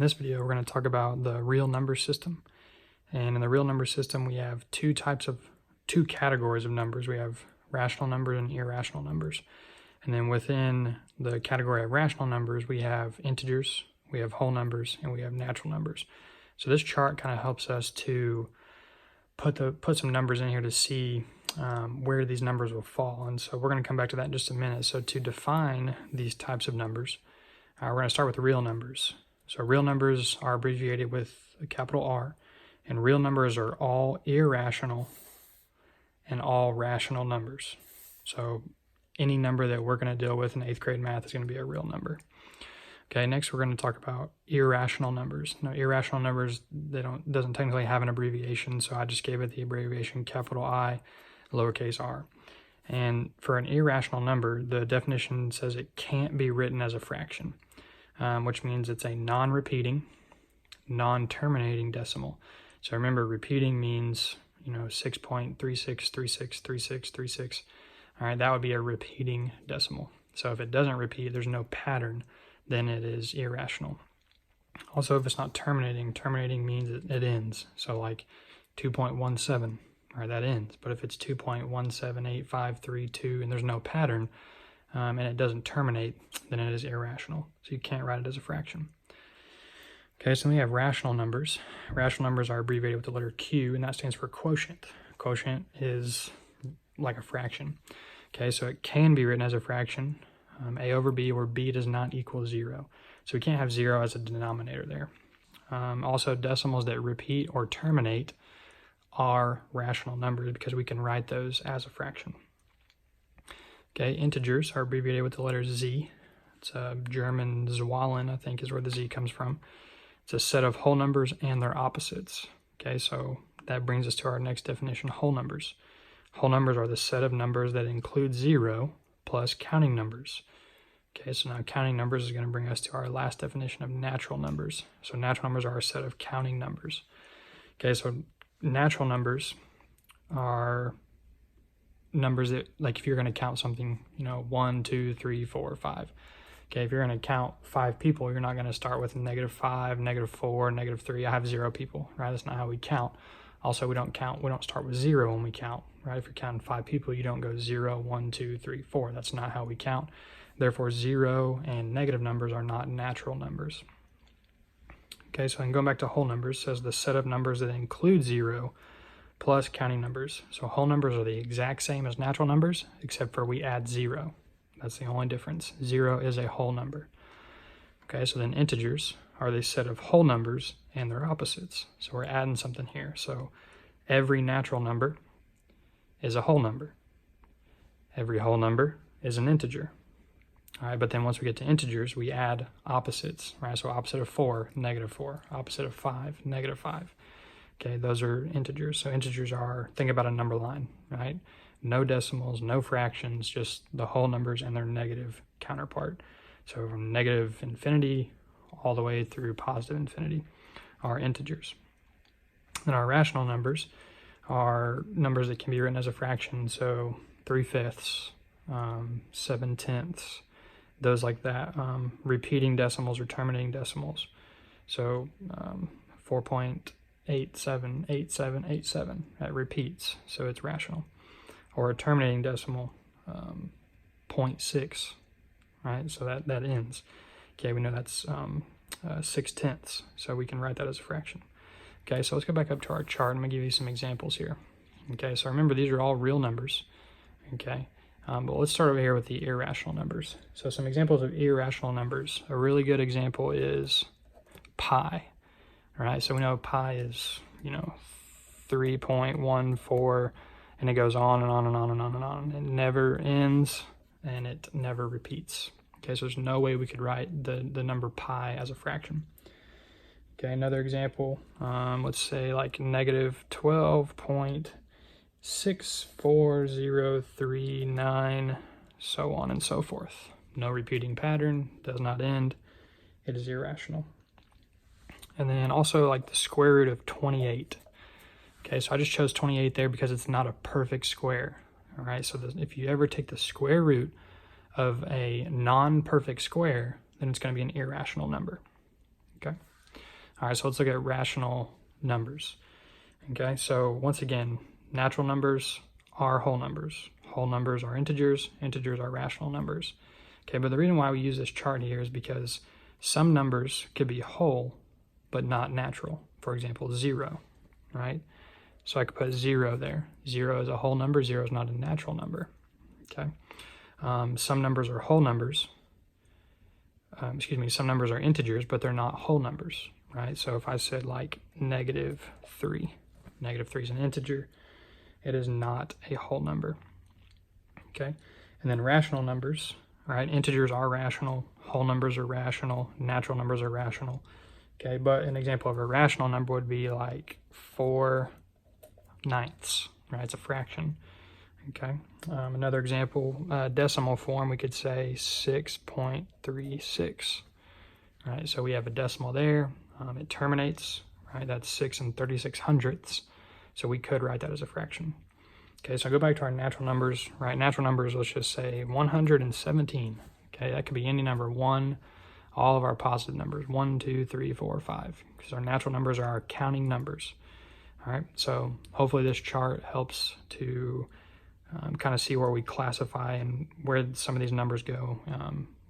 In this video, we're going to talk about the real number system. And in the real number system, we have two categories of numbers. We have rational numbers and irrational numbers. And then within the category of rational numbers, we have integers, we have whole numbers, and we have natural numbers. So this chart kind of helps us to put some numbers in here to see where these numbers will fall. And so we're going to come back to that in just a minute. So to define these types of numbers, we're going to start with real numbers. So real numbers are abbreviated with a capital R, and real numbers are all irrational and all rational numbers. So any number that we're going to deal with in 8th grade math is going to be a real number. Okay, next we're going to talk about irrational numbers. Now, irrational numbers, doesn't technically have an abbreviation, so I just gave it the abbreviation capital I, lowercase r. And for an irrational number, the definition says it can't be written as a fraction, which means it's a non-repeating, non-terminating decimal. So remember, repeating means 6.36363636. All right, that would be a repeating decimal. So if it doesn't repeat, there's no pattern, then it is irrational. Also, if it's not terminating means it ends. So like 2.17, all right, that ends. But if it's 2.178532 and there's no pattern and it doesn't terminate, then it is irrational. So you can't write it as a fraction. Okay, so we have rational numbers. Rational numbers are abbreviated with the letter Q, and that stands for quotient. Quotient is like a fraction. Okay, so it can be written as a fraction, a over b, where b does not equal 0. So we can't have 0 as a denominator there. Also, decimals that repeat or terminate are rational numbers because we can write those as a fraction. Okay, integers are abbreviated with the letter Z. It's a German Zahlen, I think, is where the Z comes from. It's a set of whole numbers and their opposites. Okay, so that brings us to our next definition, whole numbers. Whole numbers are the set of numbers that include 0 plus counting numbers. Okay, so now counting numbers is going to bring us to our last definition of natural numbers. So natural numbers are a set of counting numbers. Okay, so natural numbers are numbers that, like if you're going to count something, 1, 2, 3, 4, 5. Okay, if you're going to count 5 people, you're not going to start with -5, -4, -3. I have 0 people, right? That's not how we count. Also, we don't start with 0 when we count, right? If you're counting 5 people, you don't go 0, 1, 2, 3, 4. That's not how we count. Therefore, 0 and negative numbers are not natural numbers. Okay, so then going back to whole numbers, it says the set of numbers that include 0 plus counting numbers. So whole numbers are the exact same as natural numbers, except for we add 0. That's the only difference. 0 is a whole number. Okay, so then integers are the set of whole numbers and their opposites. So we're adding something here. So every natural number is a whole number. Every whole number is an integer. All right, but then once we get to integers, we add opposites, right? So opposite of 4, -4. Opposite of 5, -5. Okay, those are integers. So integers are, think about a number line, right? No decimals, no fractions, just the whole numbers and their negative counterpart. So from negative infinity all the way through positive infinity are integers. And our rational numbers are numbers that can be written as a fraction. So 3/5, 7/10, those like that. Repeating decimals or terminating decimals. So 4.878787, that repeats, so it's rational. Or a terminating decimal, 0.6, right? So that ends. Okay, we know that's 6/10, so we can write that as a fraction. Okay, so let's go back up to our chart. I'm going to give you some examples here. Okay, so remember, these are all real numbers. Okay, but let's start over here with the irrational numbers. So some examples of irrational numbers. A really good example is pi. All right, so we know pi is, 3.14, and it goes on and on and on and on and on. It never ends, and it never repeats. Okay, so there's no way we could write the number pi as a fraction. Okay, another example, let's say like -12.64039, so on and so forth. No repeating pattern, does not end, it is irrational. And then also like the square root of 28. Okay, so I just chose 28 there because it's not a perfect square. All right, so if you ever take the square root of a non-perfect square, then it's going to be an irrational number. Okay, All right, so let's look at rational numbers. Okay, so once again, natural numbers are whole numbers. Whole numbers are integers. Integers are rational numbers. Okay, but the reason why we use this chart here is because some numbers could be whole, but not natural. For example, 0, right? So I could put 0 there. 0 is a whole number. 0 is not a natural number. Okay. Some numbers are whole numbers. Some numbers are integers, but they're not whole numbers, right? So if I said like -3, -3 is an integer. It is not a whole number. Okay. And then rational numbers, right? Integers are rational. Whole numbers are rational. Natural numbers are rational. Okay. But an example of a rational number would be like 4/9, right? It's a fraction. Okay. Another example, decimal form, we could say 6.36. Right. So we have a decimal there. It terminates, right? That's 6 36/100ths. So we could write that as a fraction. Okay, so I go back to our natural numbers, right? Natural numbers, let's just say 117. Okay, that could be any number, 1, all of our positive numbers, 1, 2, 3, 4, 5, because our natural numbers are our counting numbers. All right, so hopefully this chart helps to kind of see where we classify and where some of these numbers go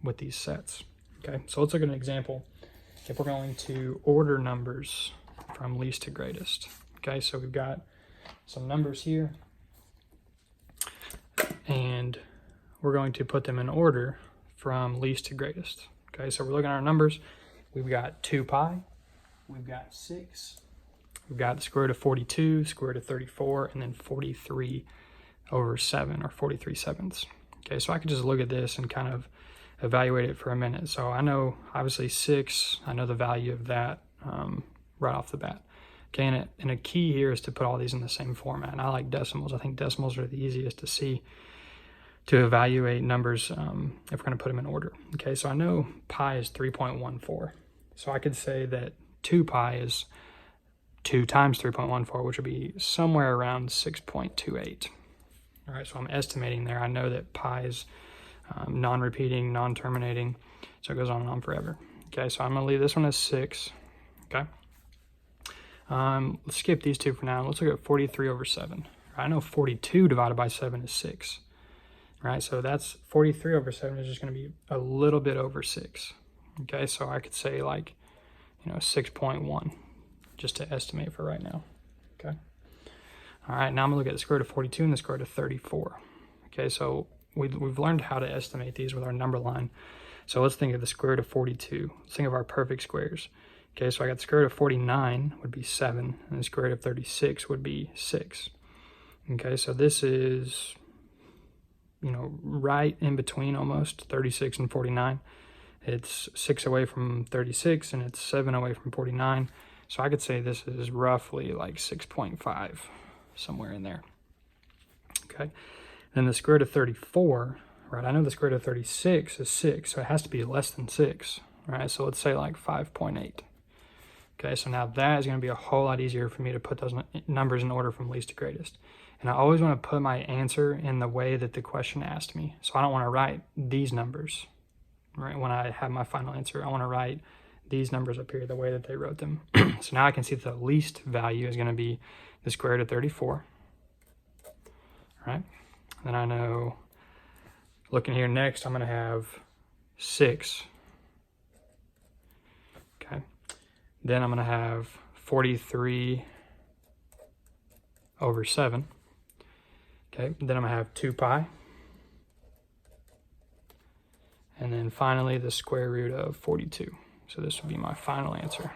with these sets. Okay, so let's look at an example. If we're going to order numbers from least to greatest. Okay, so we've got some numbers here, and we're going to put them in order from least to greatest. Okay, so we're looking at our numbers. We've got 2 pi, we've got 6, we've got the square root of 42, square root of 34, and then 43/7, or 43/7. Okay, so I could just look at this and kind of evaluate it for a minute. So I know, obviously 6, I know the value of that right off the bat. Okay, and a key here is to put all these in the same format. And I like decimals. I think decimals are the easiest to see, to evaluate numbers if we're going to put them in order. Okay, so I know pi is 3.14. So I could say that 2 pi is 2 times 3.14, which would be somewhere around 6.28. All right, so I'm estimating there. I know that pi is non-repeating, non-terminating, so it goes on and on forever. Okay, so I'm going to leave this one as 6. Okay. Let's skip these two for now. Let's look at 43/7. I know 42 divided by 7 is 6. Right, so that's 43/7 is just going to be a little bit over 6. Okay, so I could say like, 6.1, just to estimate for right now. Okay. All right, now I'm going to look at the square root of 42 and the square root of 34. Okay, so we've learned how to estimate these with our number line. So let's think of the square root of 42. Let's think of our perfect squares. Okay, so I got the square root of 49 would be 7, and the square root of 36 would be 6. Okay, so this is, right in between almost, 36 and 49. It's 6 away from 36, and it's 7 away from 49. So I could say this is roughly like 6.5, somewhere in there. Okay, then the square root of 34, right, I know the square root of 36 is 6, so it has to be less than 6, right? So let's say like 5.8. Okay, so now that is going to be a whole lot easier for me to put those numbers in order from least to greatest. And I always want to put my answer in the way that the question asked me. So I don't want to write these numbers, right? When I have my final answer, I want to write these numbers up here the way that they wrote them. So now I can see that the least value is going to be the square root of 34, right? Then I know, looking here next, I'm going to have 6. Okay. Then I'm going to have 43/7. Okay, then I'm going to have 2 pi. And then finally the square root of 42. So this would be my final answer.